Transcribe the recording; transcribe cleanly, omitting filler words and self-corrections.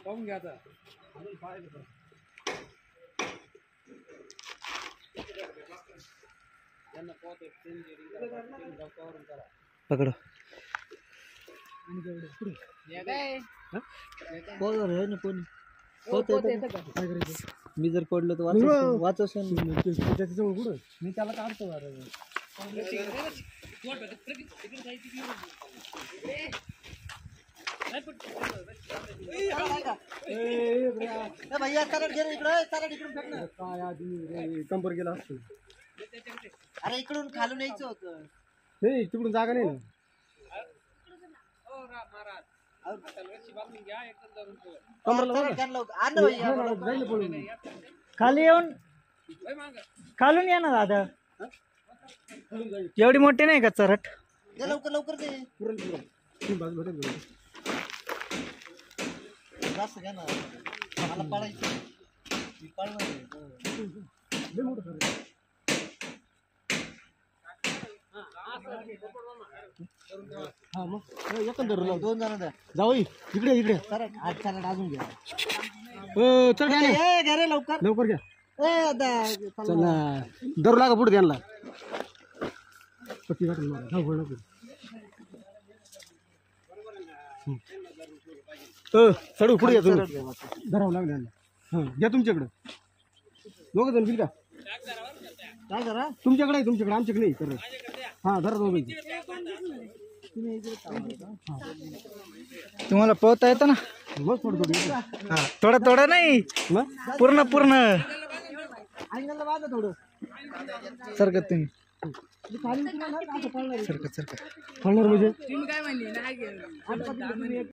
पाहून घ्या आता अजून पाहायचं यांना पोहोच पकड़ मी जर पडलो तर वाचवशील मी त्याला काढतो भैया कंपर गेला असतो अरे इकडून खालून यायचं होतं नाही तिकडून जागा नाही ना खाली येऊन खालून या ना दादा एवढी मोठी नाही का चरट लवकर लवकर ते जास्त घ्या ना मला पळायचं हा मग एकंदर दोन जण द्या जाऊ इकडे इकडे आज चला अजून घ्या चल घ्या रे लवकर लवकर घ्या चला चला धरू लागा पुढे त्यांना पट्टी काढून मारा धाव नको चढू पुढे या तुम्ही धरावं लागलं यांना हां घ्या तुमच्याकडे दोघं जण बिल का काय करा तुमच्याकडे आहे तुमच्याकडे आमच्याकडे नाही तर हां धरा दोघं तुम्हाला पोहता येतं ना मग थोडं थोडं थोडं थोडं नाही मग पूर्ण पूर्ण सरकत तुम्ही सरकत सरकत पळणार म्हणजे